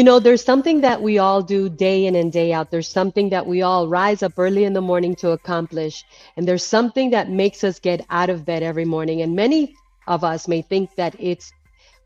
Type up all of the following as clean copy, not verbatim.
There's something that we all do day in and day out. There's something that we all rise up early in the morning to accomplish. And there's something that makes us get out of bed every morning. And many of us may think that it's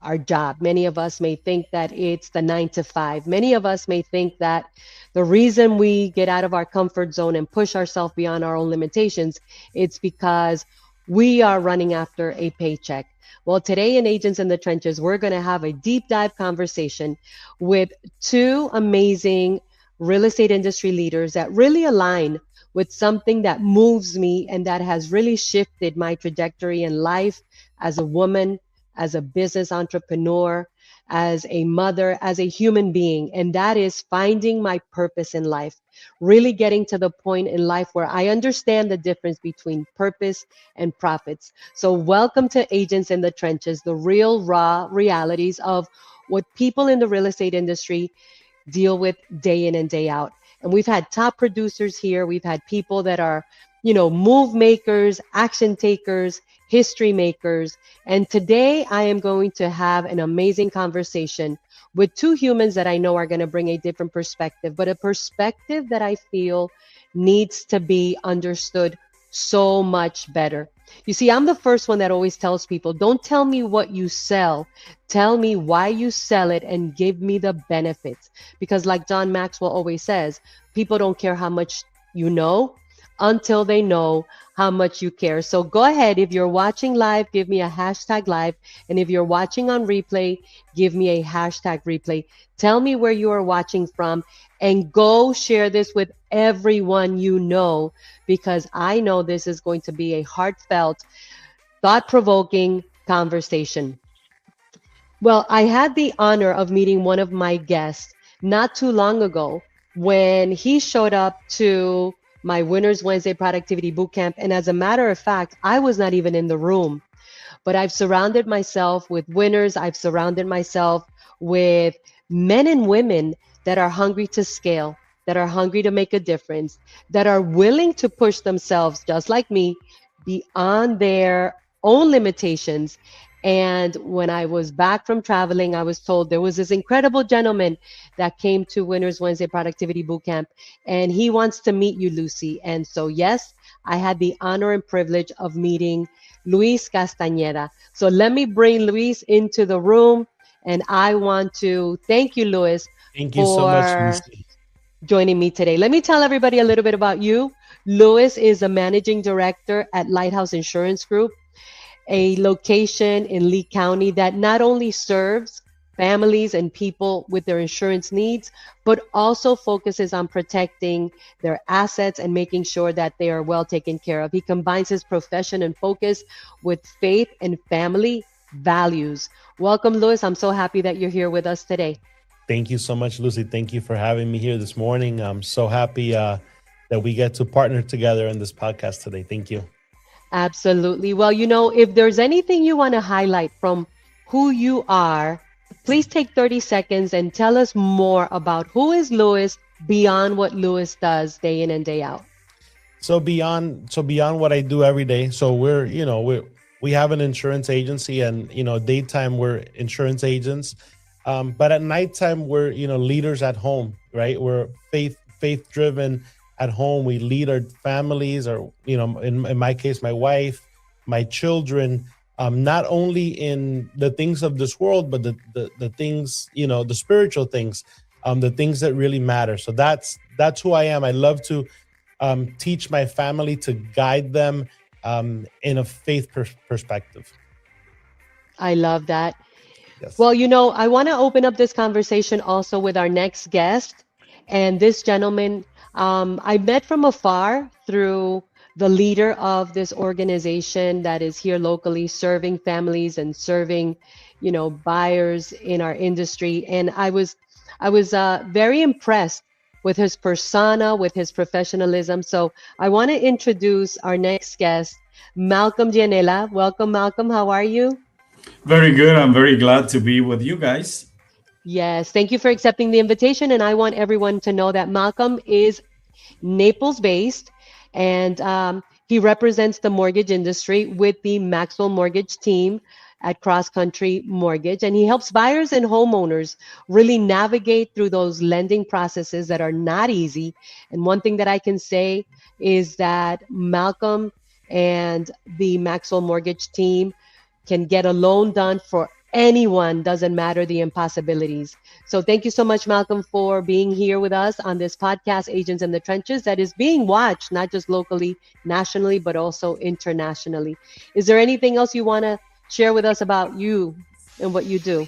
our job. Many of us may think that it's the 9 to 5. Many of us may think that the reason we get out of our comfort zone and push ourselves beyond our own limitations, it's because we are running after a paycheck. Well, today in Agents in the Trenches, we're going to have a deep dive conversation with two amazing real estate industry leaders that really align with something that moves me and that has really shifted my trajectory in life as a woman, as a business entrepreneur, as a mother, as a human being. And that is finding my purpose in life, really getting to the point in life where I understand the difference between purpose and profits. So, welcome to Agents in the Trenches, the real, raw realities of what people in the real estate industry deal with day in and day out. And we've had top producers here. We've had people that are, move makers, action takers, history makers. And today I am going to have an amazing conversation with two humans that I know are going to bring a different perspective, but a perspective that I feel needs to be understood so much better. You see, I'm the first one that always tells people, don't tell me what you sell. Tell me why you sell it and give me the benefits. Because like John Maxwell always says, people don't care how much you know until they know how much you care. So go ahead. If you're watching live, give me a hashtag live. And if you're watching on replay, give me a hashtag replay. Tell me where you are watching from and go share this with everyone you know, because I know this is going to be a heartfelt, thought-provoking conversation. Well, I had the honor of meeting one of my guests not too long ago when he showed up to my Winners Wednesday Productivity Bootcamp. And as a matter of fact, I was not even in the room, but I've surrounded myself with winners. I've surrounded myself with men and women that are hungry to scale, that are hungry to make a difference, that are willing to push themselves, just like me, beyond their own limitations. And when I was back from traveling, I was told there was this incredible gentleman that came to Winners Wednesday Productivity Bootcamp, and he wants to meet you, Lucy. And so, yes, I had the honor and privilege of meeting Luis Castaneda. So let me bring Luis into the room, and I want to thank you, Luis, Thank you so much, for Lucy. joining me today. Let me tell everybody a little bit about you. Luis is a managing director at Lighthouse Insurance Group, a location in Lee County that not only serves families and people with their insurance needs, but also focuses on protecting their assets and making sure that they are well taken care of. He combines his profession and focus with faith and family values. Welcome, Luis. I'm so happy that you're here with us today. Thank you so much, Lucy. Thank you for having me here this morning. I'm so happy that we get to partner together in this podcast today. Thank you. Absolutely. Well, if there's anything you want to highlight from who you are, please take 30 seconds and tell us more about who is Luis beyond what Luis does day in and day out. So beyond what I do every day. So we have an insurance agency, and daytime we're insurance agents, but at nighttime we're leaders at home, right? We're faith driven at home. We lead our families, or in my case, my wife, my children, not only in the things of this world, but the things, the spiritual things, the things that really matter. So that's who I am. I love to teach my family, to guide them in a faith perspective. I love that. Yes. Well, I want to open up this conversation also with our next guest. And this gentleman, I met from afar through the leader of this organization that is here locally serving families and serving, buyers in our industry. And I was very impressed with his persona, with his professionalism. So I want to introduce our next guest, Malcolm Gianella. Welcome, Malcolm. How are you? Very good. I'm very glad to be with you guys. Yes, thank you for accepting the invitation. And I want everyone to know that Malcolm is Naples based, and he represents the mortgage industry with the Maxwell mortgage team. at Cross Country Mortgage, and he helps buyers and homeowners really navigate through those lending processes that are not easy. And one thing that I can say is that Malcolm and the Maxwell Mortgage team can get a loan done for anyone, doesn't matter the impossibilities. So thank you so much, Malcolm, for being here with us on this podcast, Agents in the Trenches, that is being watched not just locally, nationally, but also internationally. Is there anything else you want to share with us about you and what you do?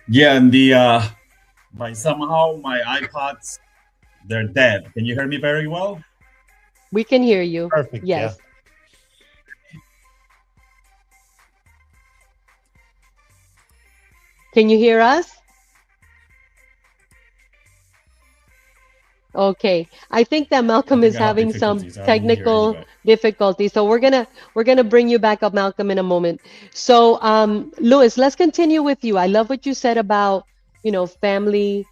Yeah, and by somehow my iPods, they're dead. Can you hear me very well? We can hear you. Perfect. Yes. Yeah. Can you hear us? Okay. I think that I Malcolm think is I have having some difficulties. I don't hear technical anybody. difficulties. So we're gonna bring you back up, Malcolm, in a moment. So Louis, let's continue with you. I love what you said about, family,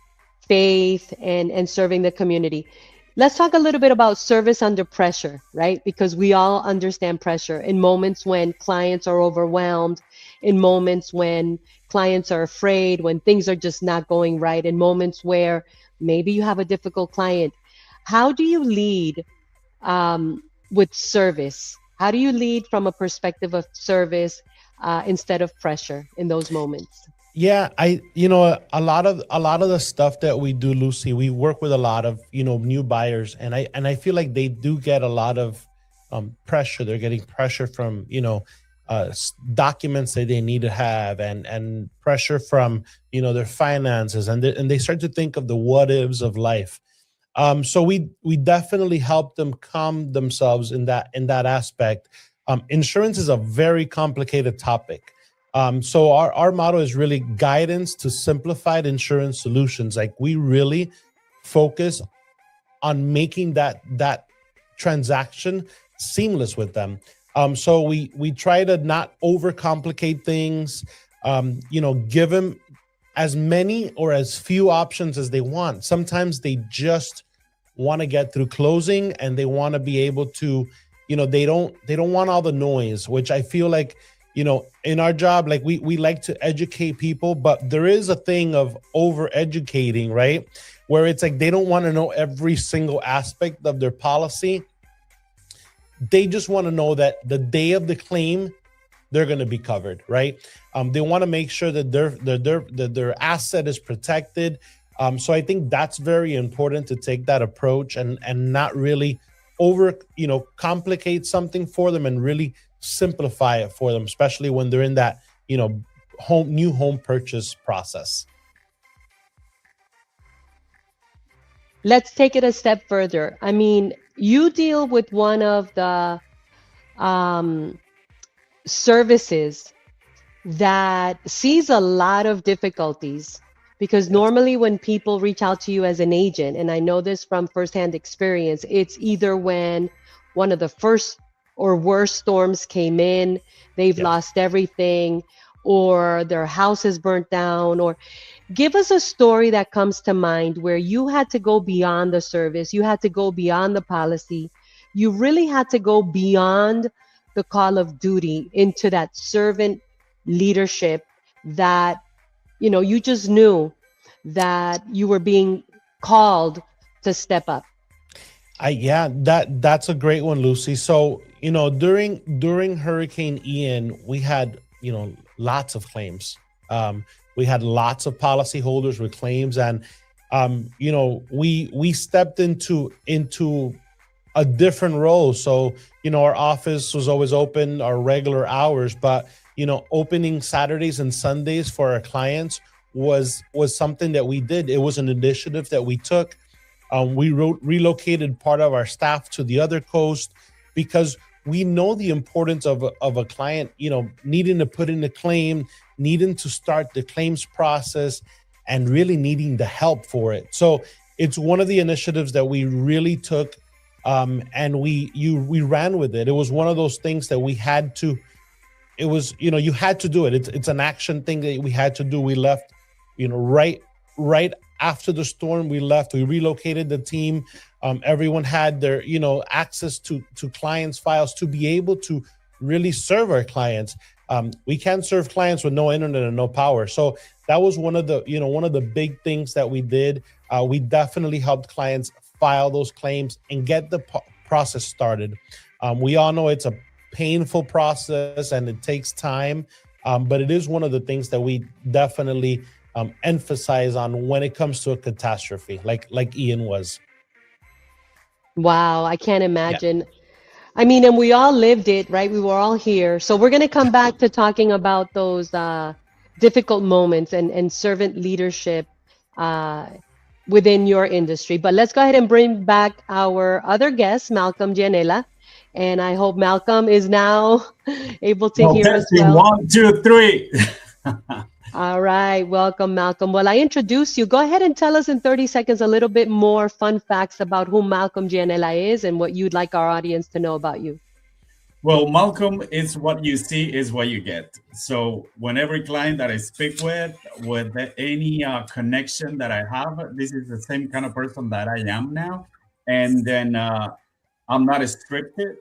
faith, and serving the community. Let's talk a little bit about service under pressure, right? Because we all understand pressure in moments when clients are overwhelmed, in moments when clients are afraid, when things are just not going right, in moments where maybe you have a difficult client. How do you lead with service? How do you lead from a perspective of service instead of pressure in those moments? Yeah, a lot of the stuff that we do, Lucy, we work with a lot of new buyers, and I feel like they do get a lot of pressure. They're getting pressure from documents that they need to have, and pressure from their finances, and they start to think of the what ifs of life. So we definitely help them calm themselves in that aspect. Insurance is a very complicated topic. So our motto is really guidance to simplified insurance solutions. Like, we really focus on making that transaction seamless with them. So we try to not overcomplicate things. Give them as many or as few options as they want. Sometimes they just want to get through closing, and they want to be able to, they don't want all the noise, which I feel like, in our job, like, we like to educate people, but there is a thing of over educating, right? Where it's like they don't want to know every single aspect of their policy. They just want to know that the day of the claim, they're going to be covered, right? They want to make sure that their asset is protected. So I think that's very important, to take that approach and not really over complicate something for them, and really simplify it for them, especially when they're in that new home purchase process. Let's take it a step further. I mean, you deal with one of the um, services that sees a lot of difficulties, because Yes. normally when people reach out to you as an agent, and I know this from firsthand experience, it's either when one of the first or worst storms came in, they've Yes. lost everything, or their house is burnt down, or give us a story that comes to mind where you had to go beyond the service, you had to go beyond the policy, you really had to go beyond the call of duty into that servant leadership, that you just knew that you were being called to step up. Yeah, that's a great one, Lucy. So, during Hurricane Ian, we had, lots of claims. We had lots of policyholders with claims, and we stepped into a different role. So, our office was always open, our regular hours, but opening Saturdays and Sundays for our clients was something that we did. It was an initiative that we took. We relocated part of our staff to the other coast, because we know the importance of a client, needing to put in a claim, needing to start the claims process, and really needing the help for it. So it's one of the initiatives that we really took, and we ran with it. It was one of those things that we had to. It was, you had to do it. It's an action thing that we had to do. We left, right after the storm. We left. We relocated the team. Everyone had their, access to clients' files to be able to really serve our clients. We can't serve clients with no internet and no power. So that was one of the big things that we did. We definitely helped clients file those claims and get the process started. We all know it's a painful process and it takes time, but it is one of the things that we definitely emphasize on when it comes to a catastrophe, like Ian was. Wow, I can't Yeah. imagine. I mean, and we all lived it, right? We were all here. So we're going to come back to talking about those difficult moments and servant leadership uh, within your industry. But let's go ahead and bring back our other guest, Malcolm Gianella. And I hope Malcolm is now able to No, hear us testing well. 1, 2, 3. All right, welcome, Malcolm. Well, I introduced you. Go ahead and tell us in 30 seconds a little bit more fun facts about who Malcolm Gianella is and what you'd like our audience to know about you. Well, Malcolm, is what you see is what you get. So when every client that I speak with any connection that I have, this is the same kind of person that I am now. And then I'm not scripted.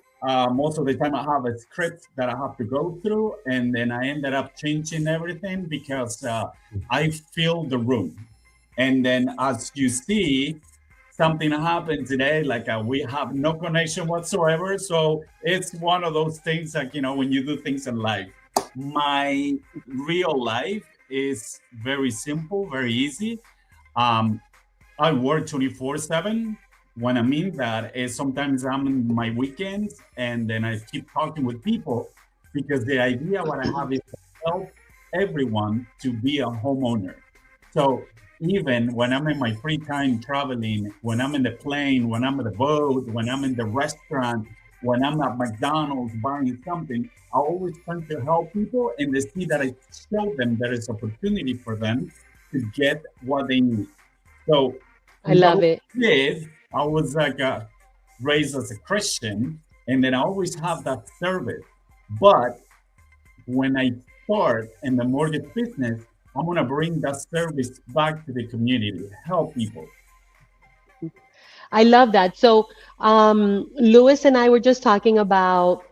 Most of the time, I have a script that I have to go through, and then I ended up changing everything because I fill the room. And then, as you see, something happened today, like we have no connection whatsoever. So it's one of those things, like, when you do things in life. My real life is very simple, very easy. Um, I work 24/7. When I mean that is sometimes I'm in my weekends and then I keep talking with people because the idea what I have is to help everyone to be a homeowner. So even when I'm in my free time traveling, when I'm in the plane, when I'm in the boat, when I'm in the restaurant, when I'm at McDonald's buying something, I always try to help people and they see that I show them there is opportunity for them to get what they need. So I since I love was it. a kid, I was like raised as a Christian, and then I always have that service. But when I start in the mortgage business, I'm gonna bring that service back to the community, help people. I love that. So, Lewis and I were just talking about,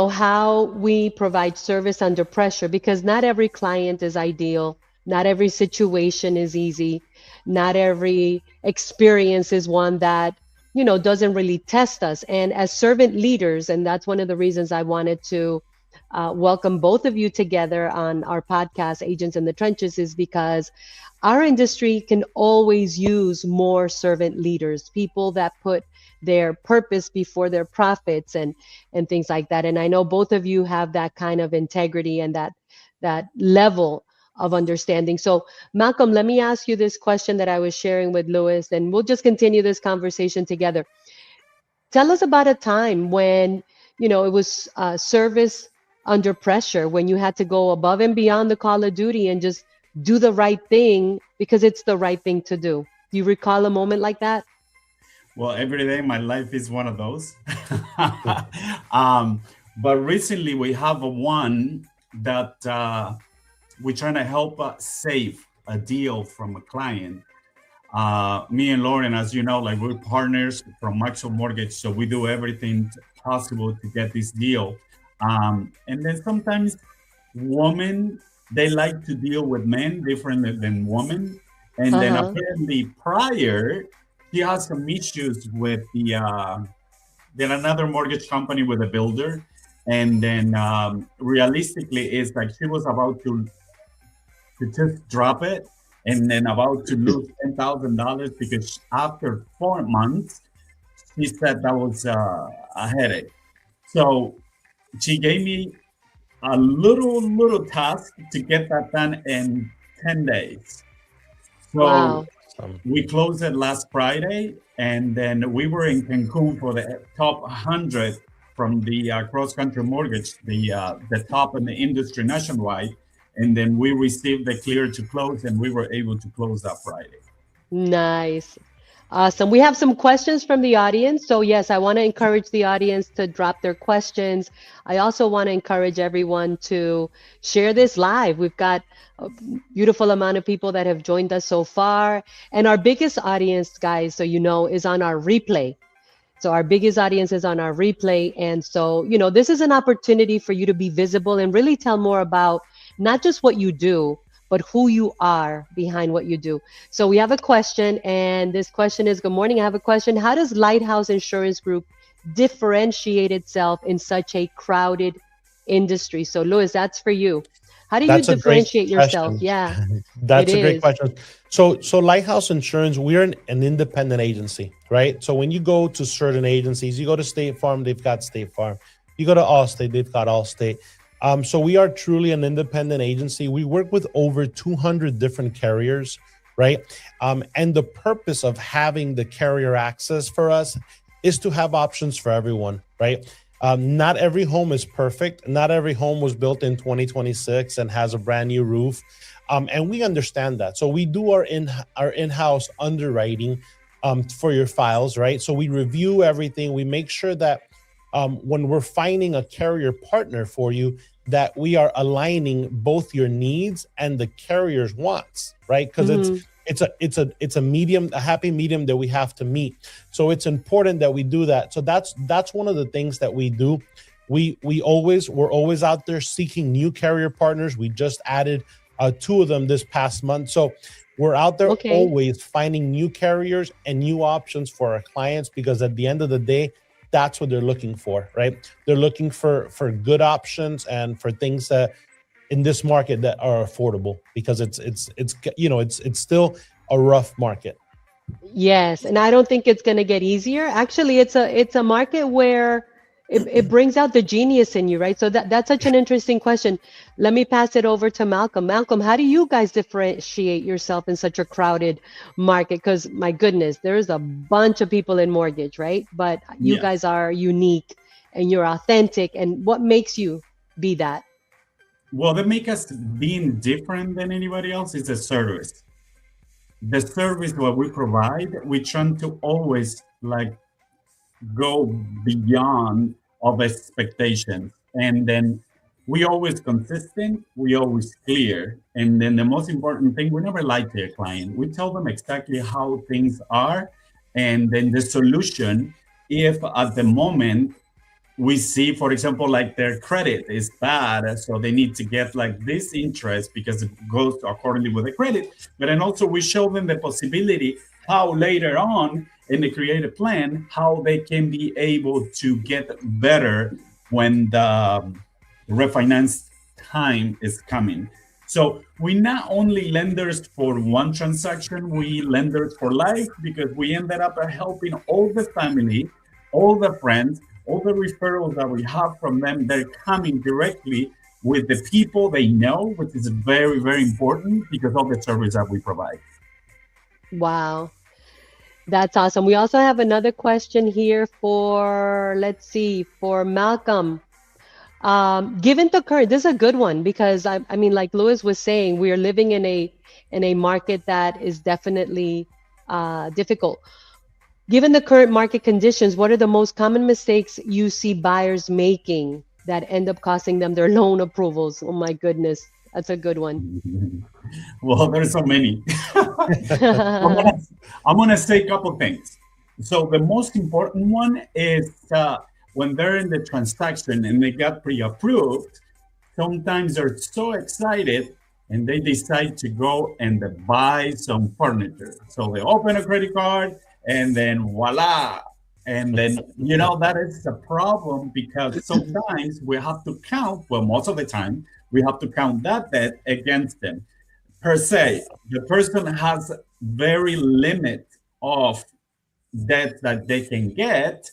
how we provide service under pressure because not every client is ideal. Not every situation is easy. Not every experience is one that, doesn't really test us. And as servant leaders, and that's one of the reasons I wanted to welcome both of you together on our podcast, Agents in the Trenches, is because our industry can always use more servant leaders, people that put their purpose before their profits and things like that. And I know both of you have that kind of integrity and that level of understanding. So, Malcolm, let me ask you this question that I was sharing with Lewis, and we'll just continue this conversation together. Tell us about a time when, it was service under pressure, when you had to go above and beyond the call of duty and just do the right thing because it's the right thing to do. Do you recall a moment like that? Well, every day in my life is one of those. um, but recently we have a one that we're trying to help save a deal from a client. Me and Lauren, as you know, like we're partners from Maxwell Mortgage, so we do everything possible to get this deal. And then sometimes women they like to deal with men different than women, and then Uh-huh. apparently prior he has some issues with the then another mortgage company with a builder, and then realistically, it's like she was about to just drop it and then about to lose $10,000 because after 4 months, she said that was a headache. So she gave me a little task to get that done in 10 days. So Wow. we closed it last Friday, and then we were in Cancun for the top 100 from the cross country mortgage, the top in the industry nationwide. And then we received the clear to close, and we were able to close that Friday. Nice. Awesome. We have some questions from the audience. So, yes, I want to encourage the audience to drop their questions. I also want to encourage everyone to share this live. We've got a beautiful amount of people that have joined us so far. And our biggest audience, guys, so you know, is on our replay. So our biggest audience is on our replay. And so, you know, this is an opportunity for you to be visible and really tell more about not just what you do, but who you are behind what you do. So we have a question, and this question is, good morning, I have a question. How does Lighthouse Insurance Group differentiate itself in such a crowded industry? So Louis, that's for you. How do you That's a great differentiate yourself? question. Yeah, it That's a great is. question. So Lighthouse Insurance, we're an independent agency, right? So when you go to certain agencies, you go to State Farm, they've got State Farm. You go to Allstate, they've got Allstate. So we are truly an independent agency. We work with over 200 different carriers, right? And the purpose of having the carrier access for us is to have options for everyone, right? Not every home is perfect. Not every home was built in 2026 and has a brand new roof. And we understand that. So we do our in-house underwriting for your files, right? So we review everything. We make sure that when we're finding a carrier partner for you, that we are aligning both your needs and the carrier's wants, right? Because it's a happy medium that we have to meet. So it's important that we do that. So that's one of the things that we do. We're always out there seeking new carrier partners. We just added 2 of them this past month. So we're out there always finding new carriers and new options for our clients, because at the end of the day, that's what they're looking for, right? They're looking for good options and for things that in this market that are affordable, because it's still a rough market. Yes, and I don't think it's going to get easier. Actually, it's a market where it brings out the genius in you, right? So that's such an interesting question. Let me pass it over to Malcolm. Malcolm, how do you guys differentiate yourself in such a crowded market? Because my goodness, there's a bunch of people in mortgage, right? But you guys are unique and you're authentic. And what makes you be that? Well, that make us being different than anybody else is the service. The service what we provide, we try to always like go beyond of expectations, and then we always consistent, we always clear, and then the most important thing, we never lie to a client. We tell them exactly how things are, and then the solution, if at the moment we see, for example, like their credit is bad, so they need to get like this interest because it goes accordingly with the credit. But then also we show them the possibility how later on in the creative plan, how they can be able to get better when the refinance time is coming. So we not only lenders for one transaction, we lenders for life, because we ended up helping all the family, all the friends, all the referrals that we have from them. They're coming directly with the people they know, which is very, very important because of the service that we provide. Wow. That's awesome. We also have another question here for, let's see, for Malcolm. Given the current, this is a good one, because I mean, like Louis was saying, we are living in a market that is definitely difficult. Given the current market conditions, what are the most common mistakes you see buyers making that end up costing them their loan approvals? Oh my goodness, that's a good one. Well, there's so many. I'm gonna say a couple things. So the most important one is when they're in the transaction and they got pre-approved, sometimes they're so excited and they decide to go and buy some furniture. So they open a credit card and then voila. And then, that is a problem, because sometimes we have to count, well, most of the time, we have to count that debt against them. Per se, the person has very limit of debt that they can get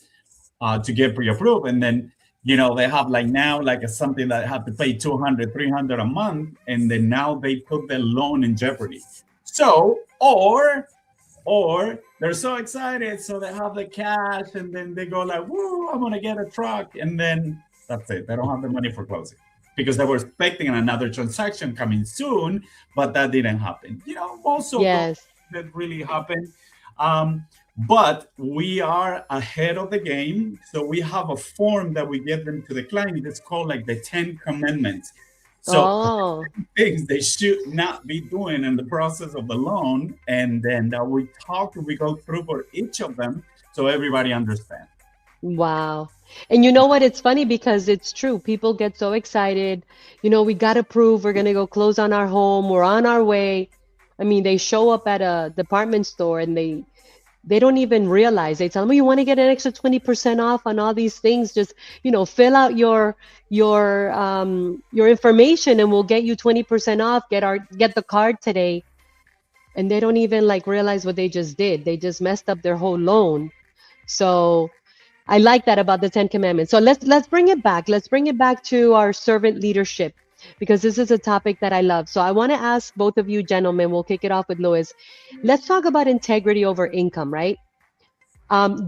to get pre-approved. And then, they have like now like something that have to pay 200, 300 a month. And then now they put the loan in jeopardy. So, or they're so excited, so they have the cash, and then they go like, "Woo! I'm gonna get a truck," and then that's it. They don't have the money for closing because they were expecting another transaction coming soon, but that didn't happen. Also Yes. that really happened. But we are ahead of the game. So we have a form that we give them to the client. It's called like the 10 Commandments. So Oh, things they should not be doing in the process of the loan. And then we go through for each of them so everybody understands. wow. And you know what? It's funny because it's true. People get so excited. We got to prove we're going to go close on our home. We're on our way. I mean, they show up at a department store and they don't even realize. They tell them, you want to get an extra 20% off on all these things. Just, fill out your information and we'll get you 20% off. Get the card today. And they don't even like realize what they just did. They just messed up their whole loan. So I like that about the Ten Commandments. So let's bring it back. Let's bring it back to our servant leadership because this is a topic that I love. So I want to ask both of you gentlemen, we'll kick it off with Louis. Let's talk about integrity over income, right?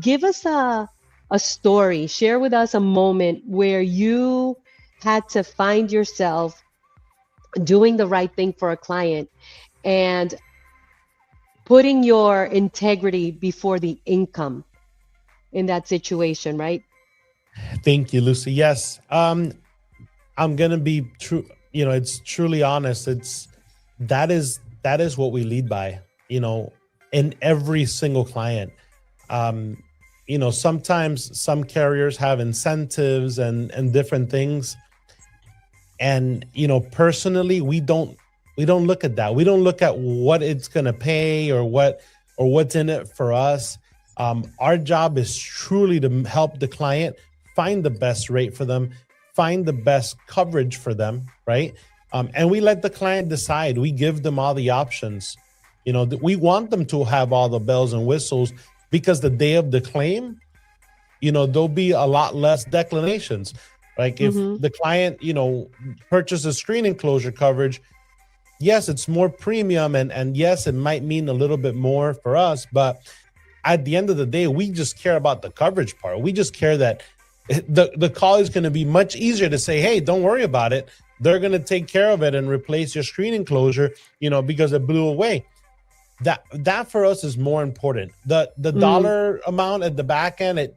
Give us a story. Share with us a moment where you had to find yourself doing the right thing for a client and putting your integrity before the income in that situation, right? Thank you, Lucy. Yes. I'm gonna be true. It's truly honest. That is what we lead by. In every single client. Sometimes some carriers have incentives and different things. And personally, we don't look at that. We don't look at what it's gonna pay or what's in it for us. Our job is truly to help the client find the best rate for them, find the best coverage for them, right? And we let the client decide. We give them all the options. We want them to have all the bells and whistles because the day of the claim, there'll be a lot less declinations. Like if the client, purchases screen enclosure coverage, yes, it's more premium and yes, it might mean a little bit more for us, but at the end of the day, we just care about the coverage part. We just care that the call is going to be much easier to say, hey, don't worry about it. They're going to take care of it and replace your screen enclosure, because it blew away. That for us is more important. The dollar amount at the back end, it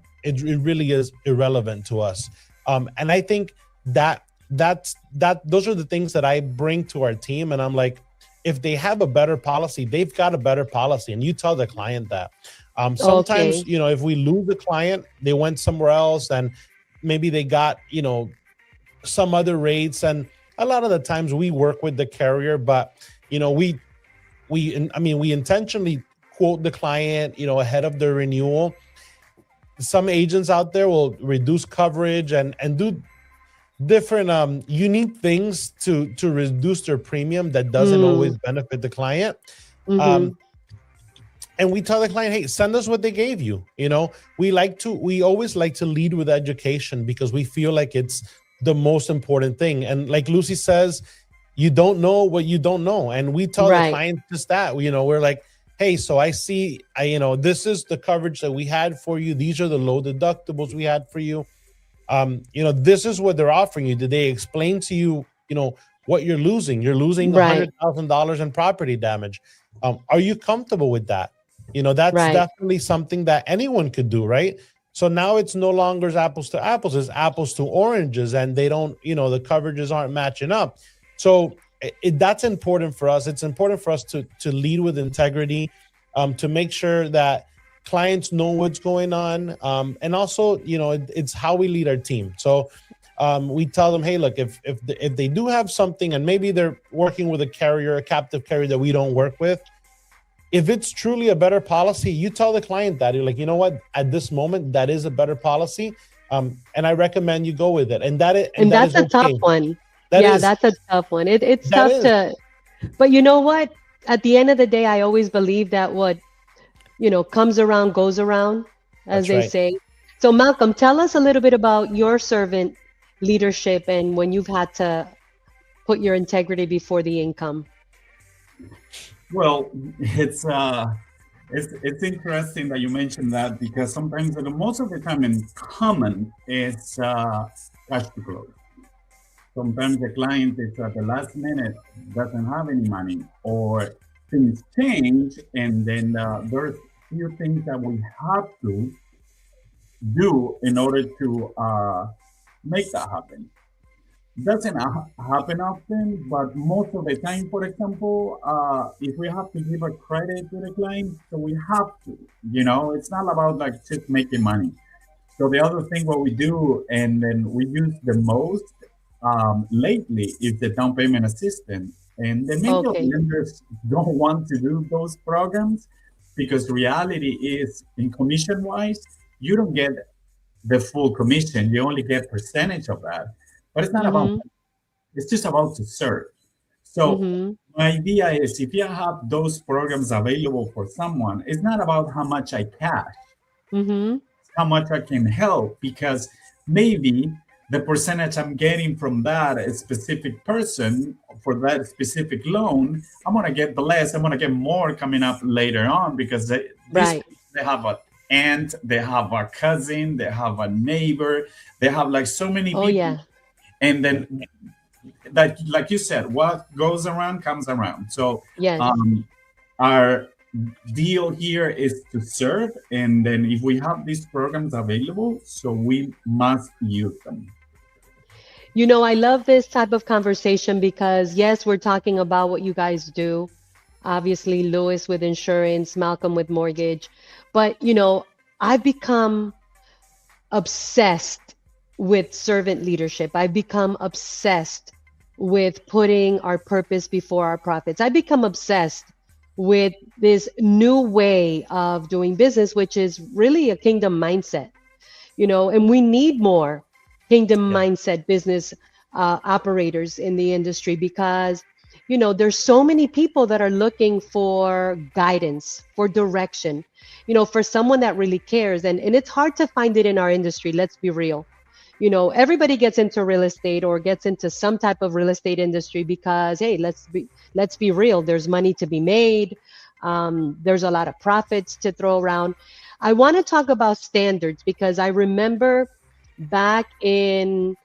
really is irrelevant to us. And I think those are the things that I bring to our team. And I'm like, if they have a better policy, they've got a better policy. And you tell the client that. Sometimes, Okay. if we lose the client, they went somewhere else and maybe they got, some other rates. And a lot of the times we work with the carrier, but, we intentionally quote the client, ahead of the renewal. Some agents out there will reduce coverage and do different unique things to reduce their premium that doesn't always benefit the client. Mm-hmm. And we tell the client, hey, send us what they gave you. We always like to lead with education because we feel like it's the most important thing. And like Lucy says, you don't know what you don't know. And we tell the Right. client just that, we're like, hey, so I see, this is the coverage that we had for you. These are the low deductibles we had for you. This is what they're offering you. Did they explain to you, what you're losing? You're losing Right. $100,000 in property damage. Are you comfortable with that? That's Right. definitely something that anyone could do, right? So now it's no longer apples to apples, it's apples to oranges, and they don't, the coverages aren't matching up. So that's important for us. It's important for us to lead with integrity, to make sure that clients know what's going on, and also, it's how we lead our team. So we tell them, hey, look, if they do have something, and maybe they're working with a captive carrier that we don't work with. If it's truly a better policy, you tell the client that. You're like, you know what? At this moment, that is a better policy, and I recommend you go with it. And And that that's is a tough okay. one. That Yeah, is that's a tough one. It's that tough is but you know what? At the end of the day, I always believe that what, comes around goes around, as That's they right. say. So Malcolm, tell us a little bit about your servant leadership and when you've had to put your integrity before the income. Well, it's interesting that you mentioned that because sometimes, and most of the time, in common is cash to close. Sometimes the client is at the last minute doesn't have any money, or things change, and then there's few things that we have to do in order to make that happen. Doesn't happen often, but most of the time, for example, if we have to give a credit to the client, so we have to, it's not about like just making money. So the other thing what we do, and then we use the most lately, is the down payment assistance. And the major Okay. lenders don't want to do those programs because reality is, in commission wise, you don't get the full commission. You only get percentage of that. But it's not about, Mm-hmm. it's just about to serve. So Mm-hmm. my idea is if you have those programs available for someone, it's not about how much I cash, Mm-hmm. how much I can help, because maybe the percentage I'm getting from that specific person for that specific loan, I'm gonna get the less. I'm gonna get more coming up later on because Right. they have a aunt, they have a cousin, they have a neighbor, they have like so many Oh people, yeah. and then like you said, what goes around comes around. So Yes. our deal here is to serve, and then if we have these programs available, so we must use them. I love this type of conversation because, yes, we're talking about what you guys do. Obviously, Lewis with insurance, Malcolm with mortgage. But, I've become obsessed with servant leadership. I've become obsessed with putting our purpose before our profits. I've become obsessed with this new way of doing business, which is really a kingdom mindset, and we need more kingdom Yeah. mindset business operators in the industry because, there's so many people that are looking for guidance, for direction, for someone that really cares. And it's hard to find it in our industry. Let's be real. Everybody gets into real estate or gets into some type of real estate industry because, hey, let's be real. There's money to be made. There's a lot of profits to throw around. I want to talk about standards because I remember back in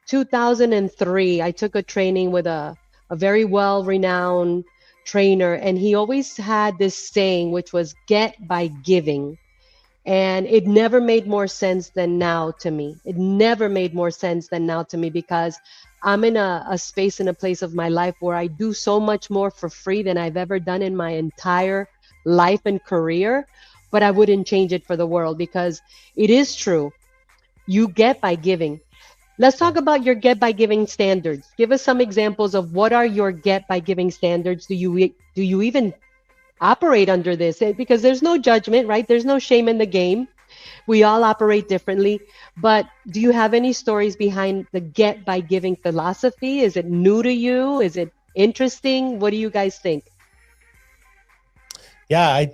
2003, I took a training with a very well renowned trainer, and he always had this saying, which was get by giving. And it never made more sense than now to me. It never made more sense than now to me because I'm in a space and a place of my life where I do so much more for free than I've ever done in my entire life and career. But I wouldn't change it for the world because it is true. You get by giving. Let's Yeah. talk about your get by giving standards. Give us some examples of what are your get by giving standards. Do you even operate under this? Because there's no judgment, right? There's no shame in the game. We all operate differently. But do you have any stories behind the get by giving philosophy? Is it new to you? Is it interesting? What do you guys think? Yeah.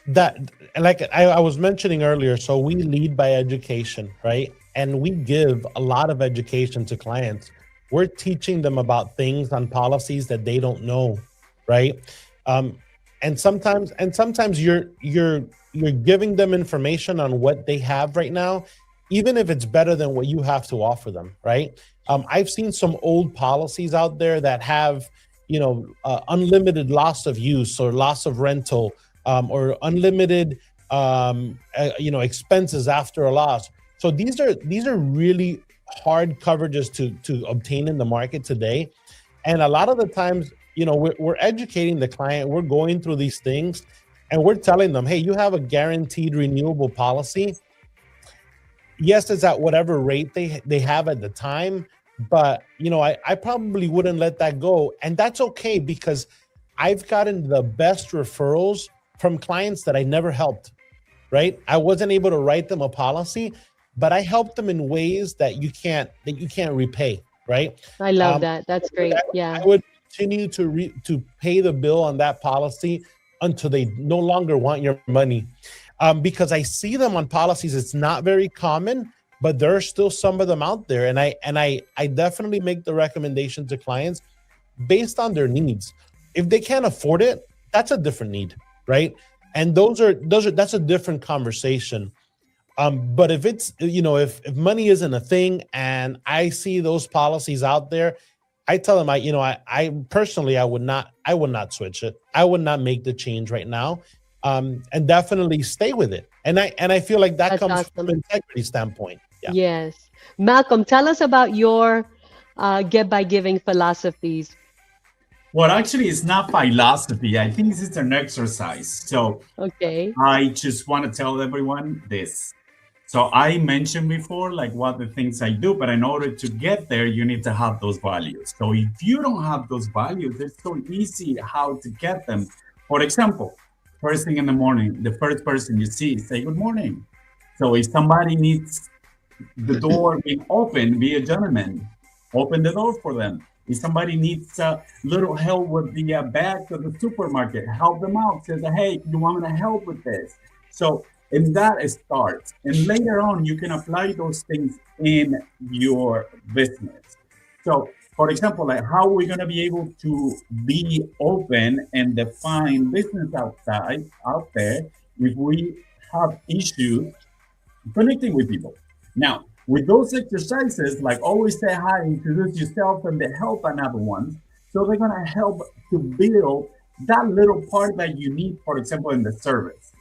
That like I was mentioning earlier, so we lead by education, right? And we give a lot of education to clients. We're teaching them about things on policies that they don't know, right? um, and sometimes you're giving them information on what they have right now, even if it's better than what you have to offer them, right? I've seen some old policies out there that have unlimited loss of use or loss of rental, or unlimited expenses after a loss. So these are really hard coverages to obtain in the market today. And a lot of the times, we're educating the client, we're going through these things, and we're telling them, hey, you have a guaranteed renewable policy. Yes, it's at whatever rate they have at the time, but I probably wouldn't let that go. And that's okay, because I've gotten the best referrals from clients that I never helped, right? I wasn't able to write them a policy, but I helped them in ways that you can't repay, right? I love Um, that. That's I great. Yeah. would continue to pay the bill on that policy until they no longer want your money, because I see them on policies. It's not very common, but there are still some of them out there, and I definitely make the recommendation to clients based on their needs. If they can't afford it, that's a different need, right? And that's a different conversation. But if it's if money isn't a thing and I see those policies out there, I tell them I personally I would not switch it. I would not make the change right now. and definitely stay with it. And I feel like that That's comes from awesome. integrity standpoint. Yeah. Yes. Malcolm, tell us about your Get by Giving philosophies. Well, actually, it's not philosophy. I think it's an exercise. So Okay. I just want to tell everyone this. So I mentioned before, like what the things I do, but in order to get there, you need to have those values. So if you don't have those values, it's so easy how to get them. For example, first thing in the morning, the first person you see, say good morning. So if somebody needs the door being open, be a gentleman, open the door for them. If somebody needs a little help with the bags of the supermarket, help them out. Say, hey, you want me to help with this? So, and that starts. And later on, you can apply those things in your business. So, for example, like how are we going to be able to be open and define business out there if we have issues connecting with people. Now, with those exercises, like always say hi, introduce yourself, and they help another one. So they're gonna help to build that little part that you need, for example, in the service.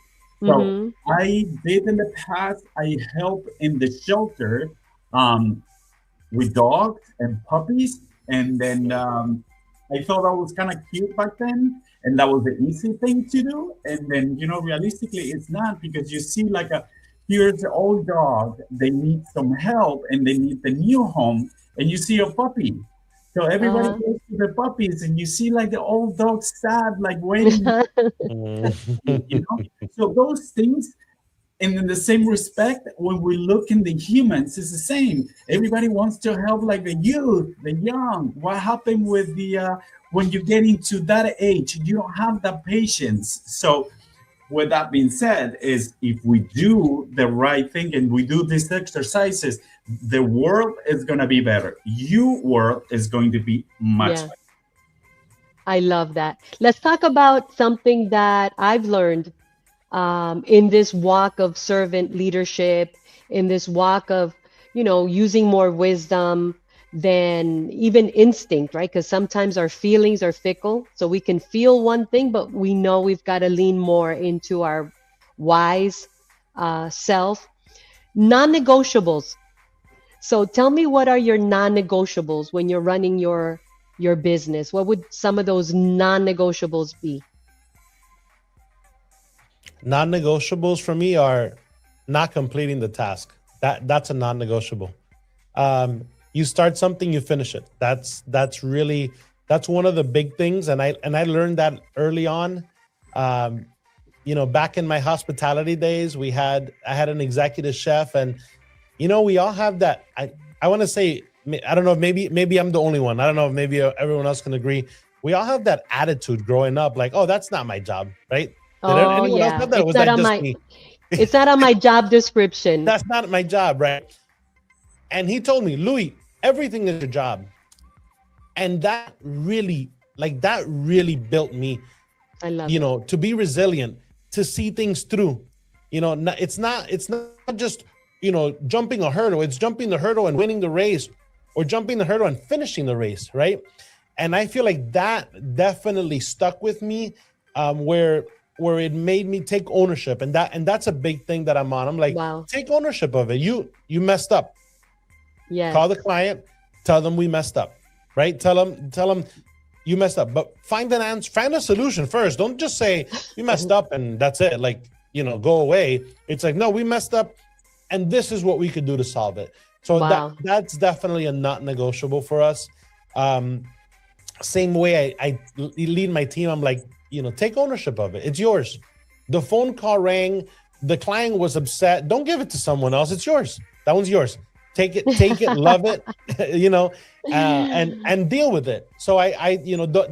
So Mm-hmm. I did in the past, I helped in the shelter um, with dogs and puppies. And then I thought that was kind of cute back then. And that was the easy thing to do. And then, realistically, it's not because you see like here's the old dog, they need some help and they need the new home. And you see a puppy. So everybody Uh-huh. goes to the puppies and you see like the old dog sad, like waiting, you know? So those things, and in the same respect, when we look in the humans, it's the same. Everybody wants to help like the youth, the young. What happened with the when you get into that age, you don't have that patience. So with that being said, is if we do the right thing and we do these exercises, the world is gonna be better. Your world is going to be much Yeah, better. I love that. Let's talk about something that I've learned in this walk of servant leadership, in this walk of, using more wisdom than even instinct, right? Because sometimes our feelings are fickle. So we can feel one thing, but we know we've got to lean more into our wise self. Non negotiables. So tell me, what are your non negotiables when you're running your business? What would some of those non negotiables be? Non-negotiables for me are not completing the task. That's a non-negotiable. You start something, you finish it. That's one of the big things, and I learned that early on. Um, back in my hospitality days, I had an executive chef, and we all have that. I want to say, I don't know if maybe I'm the only one. I don't know if maybe everyone else can agree. We all have that attitude growing up, like, oh, that's not my job, right? Did Oh anyone else yeah, have that, or was that just me? it's not on my job description. That's not my job, right? And he told me, Louis, everything is your job. And that really built me, I love it. to be resilient, to see things through. It's not just, jumping a hurdle. It's jumping the hurdle and winning the race, or jumping the hurdle and finishing the race, right? And I feel like that definitely stuck with me, where it made me take ownership, and that's a big thing that I'm on. I'm like, Wow. take ownership of it. You messed up. Yes. Call the client, tell them we messed up, right? Tell them you messed up, but find an answer, find a solution first. Don't just say we messed up and that's it. Like, go away. It's like, no, we messed up, and this is what we could do to solve it. So Wow. that's definitely a not negotiable for us. Same way I lead my team. I'm like, take ownership of it. It's yours. The phone call rang. The client was upset. Don't give it to someone else. It's yours. That one's yours. Take it, love it, and deal with it. So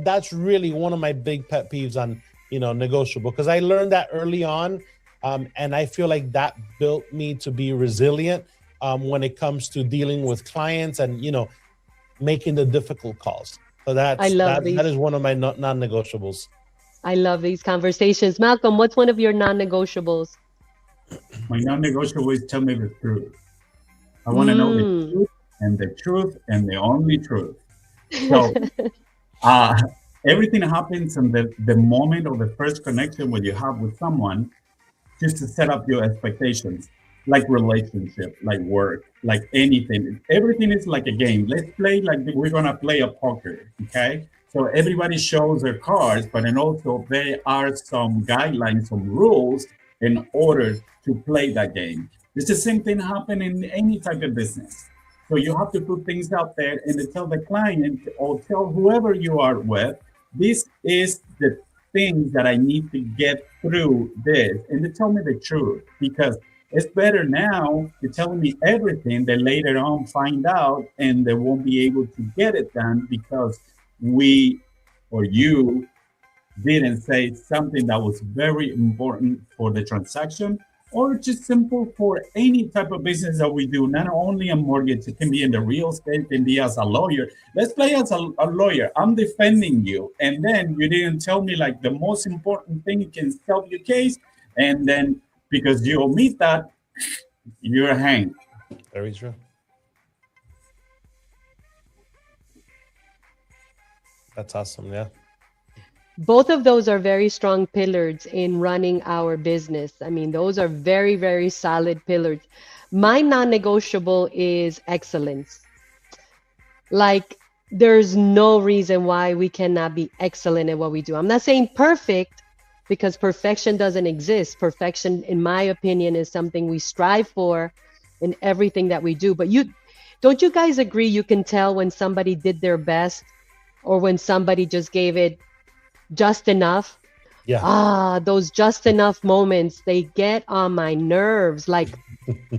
that's really one of my big pet peeves on, negotiable, because I learned that early on, and I feel like that built me to be resilient when it comes to dealing with clients and making the difficult calls. So I love that these. is one of my non-negotiables. I love these conversations. Malcolm, what's one of your non-negotiables? My non-negotiable is tell me the truth. I want to know the Mm. truth and the truth and the only truth. So, uh, Everything happens in the moment of the first connection when you have with someone, just to set up your expectations, like relationship, like work, like anything. Everything is like a game. Let's play like we're gonna play a poker, okay? So everybody shows their cards, but then also there are some guidelines, some rules in order to play that game. It's the same thing happen in any type of business. So you have to put things out there and to tell the client or tell whoever you are with, this is the things that I need to get through this, and to tell me the truth, because it's better now to tell me everything than later on find out and they won't be able to get it done because we or you didn't say something that was very important for the transaction, or just simple for any type of business that we do, not only a mortgage, it can be in the real estate, it can be as a lawyer. Let's play as a lawyer. I'm defending you. And then you didn't tell me like the most important thing you can solve your case. And then because you omit that, you're hanged. Very true. That's awesome. Yeah. Both of those are very strong pillars in running our business. I mean, those are very, very solid pillars. My non-negotiable is excellence. Like, there's no reason why we cannot be excellent at what we do. I'm not saying perfect because perfection doesn't exist. Perfection, in my opinion, is something we strive for in everything that we do. But don't you guys agree you can tell when somebody did their best or when somebody just gave it just enough? Yeah. Those just enough moments, they get on my nerves. Like,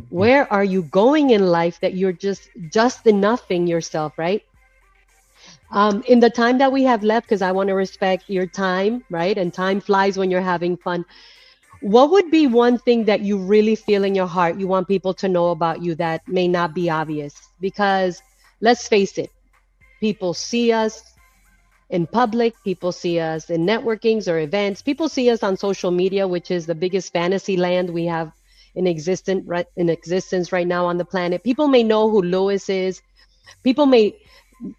where are you going in life that you're just enoughing yourself, right? In the time that we have left, because I want to respect your time, right? And time flies when you're having fun. What would be one thing that you really feel in your heart you want people to know about you that may not be obvious? Because let's face it, people see us in public, people see us in networkings or events, people see us on social media, which is the biggest fantasy land we have in existence right now on the planet. People may know who Lewis is. People may,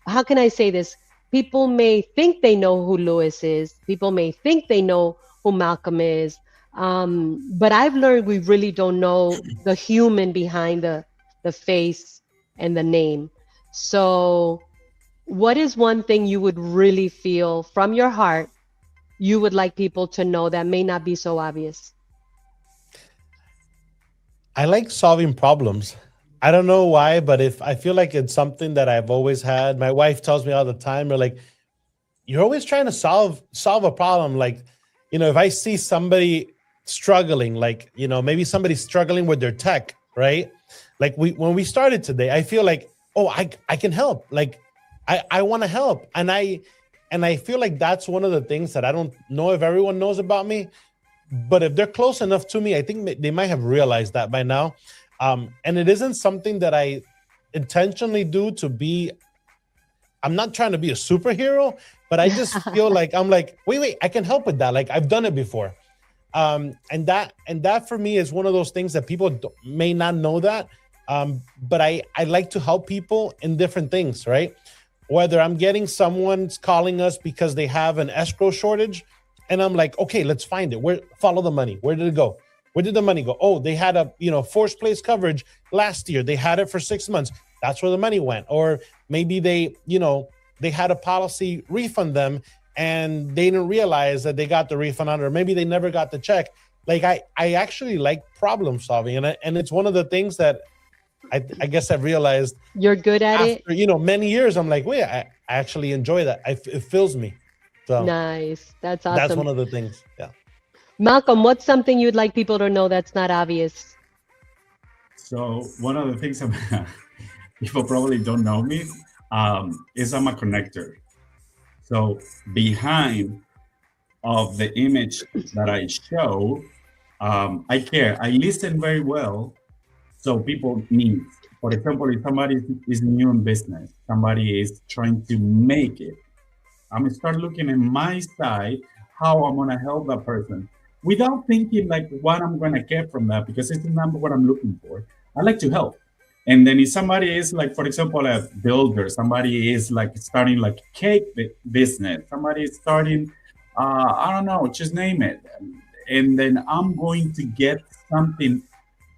how can I say this? People may think they know who Lewis is. People may think they know who Malcolm is. But I've learned we really don't know the human behind the face and the name. So what is one thing you would really feel from your heart you would like people to know that may not be so obvious? I like solving problems. I don't know why, but if I feel like it's something that I've always had. My wife tells me all the time, "We're like, you're always trying to solve a problem." Like, if I see somebody struggling, like, maybe somebody's struggling with their tech, right? Like when we started today, I feel like, oh, I can help. Like, I want to help, and I feel like that's one of the things that I don't know if everyone knows about me, but if they're close enough to me, I think they might have realized that by now. And it isn't something that I intentionally do to be. I'm not trying to be a superhero, but I just feel like I'm like, wait, I can help with that. Like, I've done it before. And that for me is one of those things that people may not know that. But I like to help people in different things, right? Whether I'm getting someone's calling us because they have an escrow shortage, and I'm like, okay, let's find it. Follow the money. Where did it go? Where did the money go? Oh, they had a forced place coverage last year. They had it for 6 months. That's where the money went. Or maybe they had a policy refund them and they didn't realize that they got the refund on it, or maybe they never got the check. Like, I actually like problem solving, and it's one of the things that I guess I've realized you're good at after, it. many years. I'm like, wait, I actually enjoy that. It fills me. So Nice. That's that's awesome. one of the things. Yeah. Malcolm, what's something you'd like people to know that's not obvious? So one of the things people probably don't know me is I'm a connector. So behind of the image that I show, I care. I listen very well. So people need, for example, if somebody is new in business, somebody is trying to make it, I'm gonna start looking at my side, how I'm gonna help that person without thinking like what I'm gonna get from that, because it's not what I'm looking for. I like to help. And then if somebody is like, for example, a builder, somebody is like starting like cake business, somebody is starting, I don't know, just name it. And then I'm going to get something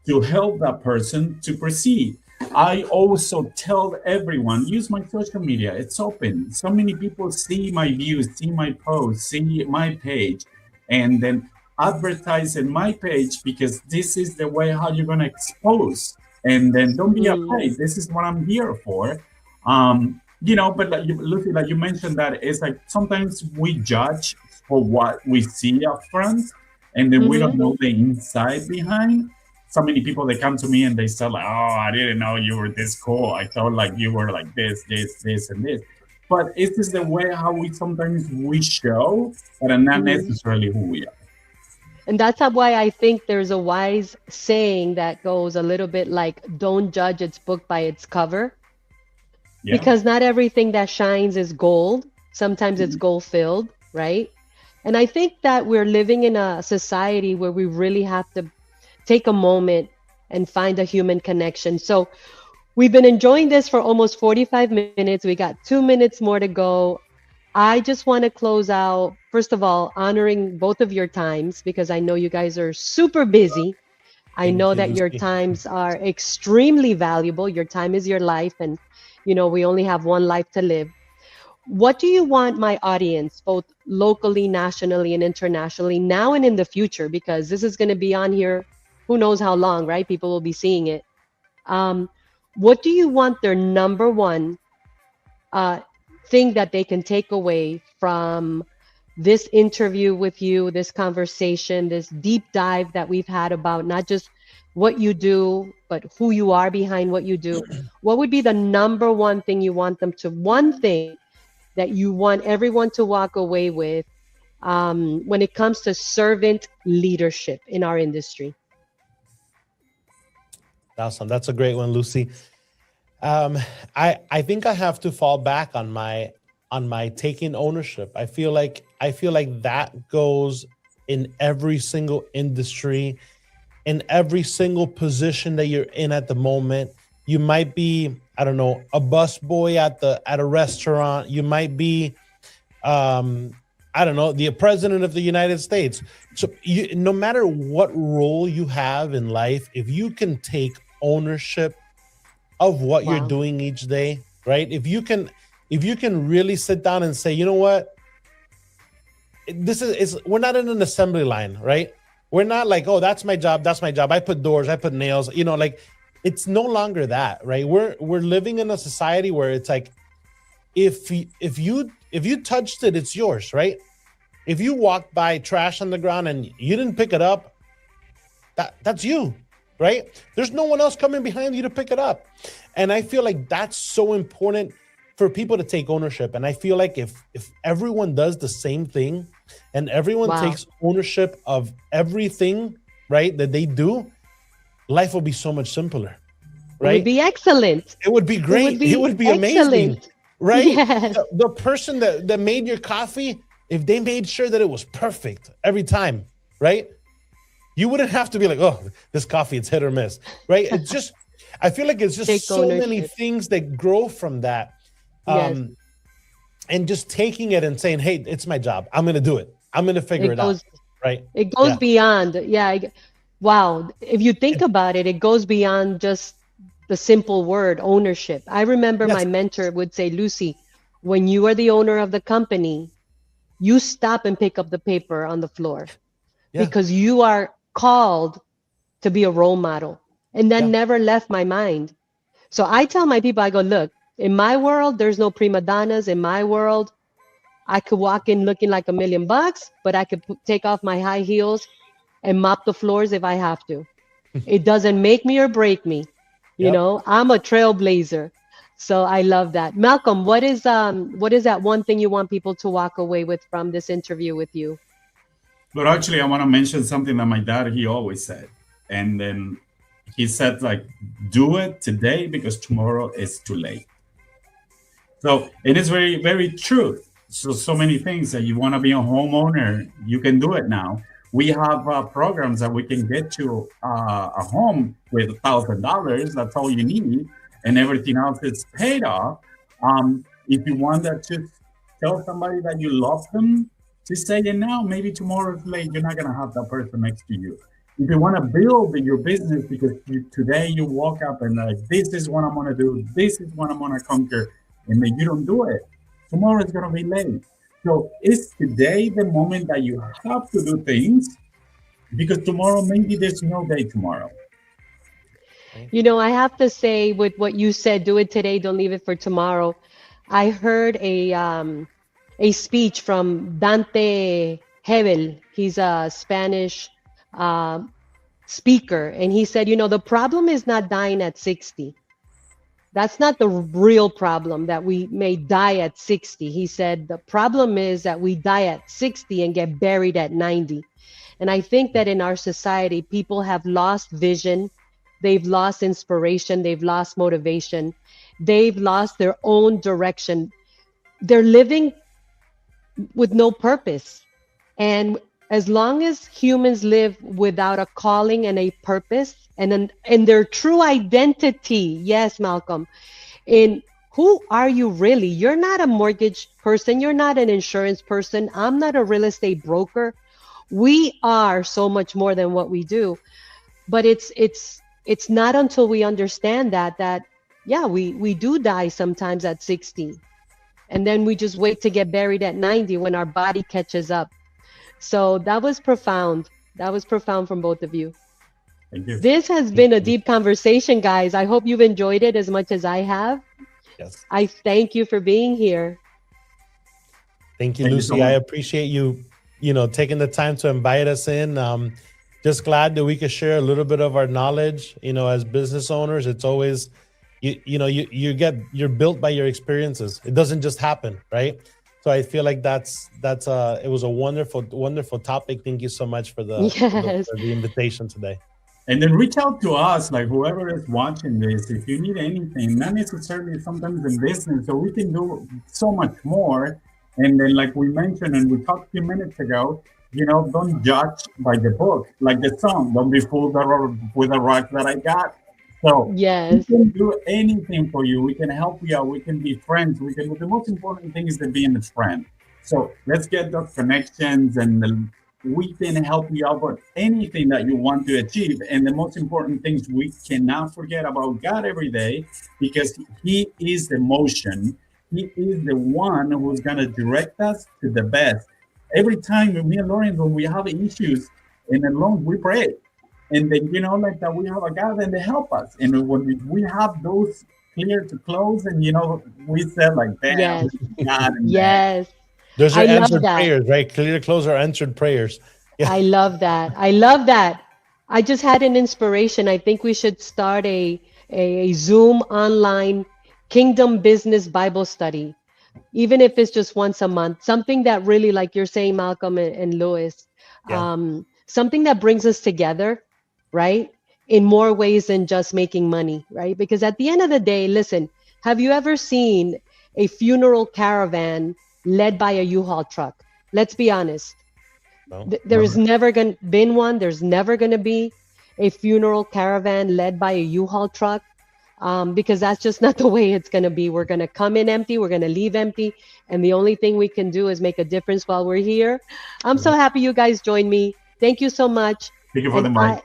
to help that person to proceed. I also tell everyone, use my social media. It's open. So many people see my views, see my posts, see my page, and then advertise in my page because this is the way how you're gonna expose. And then don't be Mm, afraid. This is what I'm here for. But like Lucy, like you mentioned, that it's like sometimes we judge for what we see up front, and then we don't mm-hmm. know the inside behind. So many people, they come to me and they say like, oh, I didn't know you were this cool. I thought like you were like this and this. But it is the way how we sometimes we show, but not Mm-hmm. necessarily who we are. And that's why I think there's a wise saying that goes a little bit like, don't judge its book by its cover, Yeah. because not everything that shines is gold. Sometimes it's gold filled, right? And I think that we're living in a society where we really have to take a moment and find a human connection. So we've been enjoying this for almost 45 minutes. We got 2 minutes more to go. I just want to close out, first of all, honoring both of your times because I know you guys are super busy. I Thank know you, that your Lucy. times are extremely valuable. Your time is your life, and we only have one life to live. What do you want my audience, both locally, nationally, and internationally, now and in the future? Because this is going to be on here, who knows how long, right? People will be seeing it. Um, what do you want their number one uh, thing that they can take away from this interview with you, this conversation, this deep dive that we've had about not just what you do, but who you are behind what you do? What would be the number one thing you want them to, one thing that you want everyone to walk away with when it comes to servant leadership in our industry? Awesome. That's a great one, Lucy. Um, I think I have to fall back on my taking ownership. I feel like that goes in every single industry, in every single position that you're in at the moment. You might be, I don't know, a bus boy at a restaurant. You might be, um, I don't know, the president of the United States. So no matter what role you have in life, if you can take ownership of what you're Wow. doing each day, right? If you can really sit down and say, you know what, this is we're not in an assembly line, right? We're not like, oh, that's my job. I put doors, I put nails, like it's no longer that, right? We're living in a society where it's like if you touched it, it's yours, right? If you walk by trash on the ground and you didn't pick it up, that's you, right? There's no one else coming behind you to pick it up. And I feel like that's so important for people to take ownership. And I feel like if everyone does the same thing and everyone Wow. takes ownership of everything, right, that they do, life will be so much simpler, It would right? be excellent. It would be It would great. It be would be amazing, excellent. right? Yes. The person that made your coffee, if they made sure that it was perfect every time, right? You wouldn't have to be like, oh, this coffee, it's hit or miss, right? It's just, I feel like it's just Take so many ownership. things that grow from that. Yes. Um, and just taking it and saying, hey, it's my job. I'm going to do it. I'm going to figure It it out, goes right? it goes Yeah. beyond. Yeah. Wow. If you think And about it, it goes beyond just the simple word ownership. I remember my yes, mentor would say, Lucy, when you are the owner of the company, you stop and pick up the paper on the floor yeah, because you are called to be a role model. And that yeah, never left my mind. So I tell my people, I go, look, in my world, there's no prima donnas. In my world, I could walk in looking like $1 million, but I could take off my high heels and mop the floors if I have to. It doesn't make me or break me. yep. I'm a trailblazer. So I love that. Malcolm, what is that one thing you want people to walk away with from this interview with you? But actually, I want to mention something that my dad, he always said. And then he said, like, do it today because tomorrow is too late. So it is very, very true. So many things that you want to be a homeowner, you can do it now. We have programs that we can get you a home with $1,000. That's all you need, and everything else is paid off. If you want to just tell somebody that you love them, just say it now. Maybe tomorrow's late. You're not going to have that person next to you. If you want to build your business because today you woke up and like, this is what I'm going to do. This is what I'm going to conquer. And then you don't do it. Tomorrow is going to be late. So is today the moment that you have to do things, because tomorrow, maybe there's no day tomorrow. You know, I have to say with what you said, do it today, don't leave it for tomorrow. I heard a speech from Dante Hebel. He's a Spanish speaker, and he said, you know, the problem is not dying at 60. That's not the real problem, that we may die at 60. He said the problem is that we die at 60 and get buried at 90. And I think that in our society, people have lost vision, they've lost inspiration, they've lost motivation, they've lost their own direction. They're living with no purpose. And as long as humans live without a calling and a purpose and their true identity, yes, Malcolm, in who are you really? You're not a mortgage person. You're not an insurance person. I'm not a real estate broker. We are so much more than what we do. But it's not until we understand that yeah, we do die sometimes at 60. And then we just wait to get buried at 90 when our body catches up. So that was profound. That was profound from both of you. Thank you. This has been a deep conversation, guys. I hope you've enjoyed it as much as I have. Yes. I thank you for being here. Thank you, Lucy. I appreciate you, taking the time to invite us in. Just glad that we could share a little bit of our knowledge. As business owners, it's always, you're built by your experiences. It doesn't just happen, right? So I feel like it was a wonderful topic. Thank you so much for the invitation today. And then reach out to us, like whoever is watching this, if you need anything, not necessarily sometimes in business, so we can do so much more. And then like we mentioned, and we talked a few minutes ago, don't judge by the book, like the song, don't be fooled with the rock that I got. So yes, we can do anything for you. We can help you out. We can be friends. The most important thing is to be a friend. So let's get those connections, and we can help you out with anything that you want to achieve. And the most important thing is we cannot forget about God every day, because He is the motion. He is the one who's going to direct us to the best. Every time me and Lauren, when we have issues and alone, we pray. And then, like that, we have a God and they help us. And when we have those clear to close, and, we said like, damn, yes. God. Yes. Those are answered prayers, right? Clear to close are answered prayers. Yeah. I love that. I love that. I just had an inspiration. I think we should start a Zoom online Kingdom Business Bible study, even if it's just once a month, something that really, like you're saying, Malcolm and Louis, something that brings us together, right? In more ways than just making money, right? Because at the end of the day, listen, have you ever seen a funeral caravan led by a U-Haul truck? Let's be honest. No, there is never been one. There's never going to be a funeral caravan led by a U-Haul truck, because that's just not the way it's going to be. We're going to come in empty. We're going to leave empty. And the only thing we can do is make a difference while we're here. I'm so happy you guys joined me. Thank you so much. Thank you for the mic.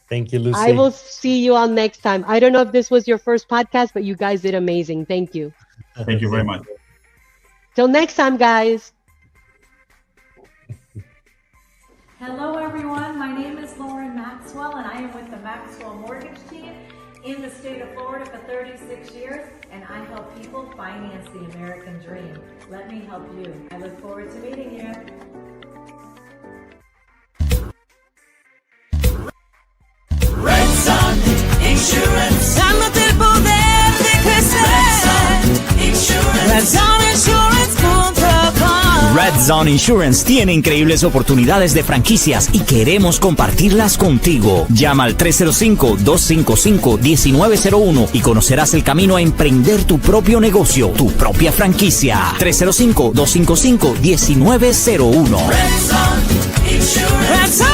Thank you, Lucy. I will see you all next time. I don't know if this was your first podcast, but you guys did amazing. Thank you. Thank you very much. Till next time, guys. Hello, everyone. My name is Lauren Maxwell, and I am with the Maxwell Mortgage Team in the state of Florida for 36 years, and I help people finance the American dream. Let me help you. I look forward to meeting you. Red Sun Insurance. Dándote el poder de crecer. Red Sun Insurance.com. Red Zone Insurance tiene increíbles oportunidades de franquicias y queremos compartirlas contigo. Llama al 305-255-1901 y conocerás el camino a emprender tu propio negocio, tu propia franquicia. 305-255-1901. Red Zone Insurance. Red Sun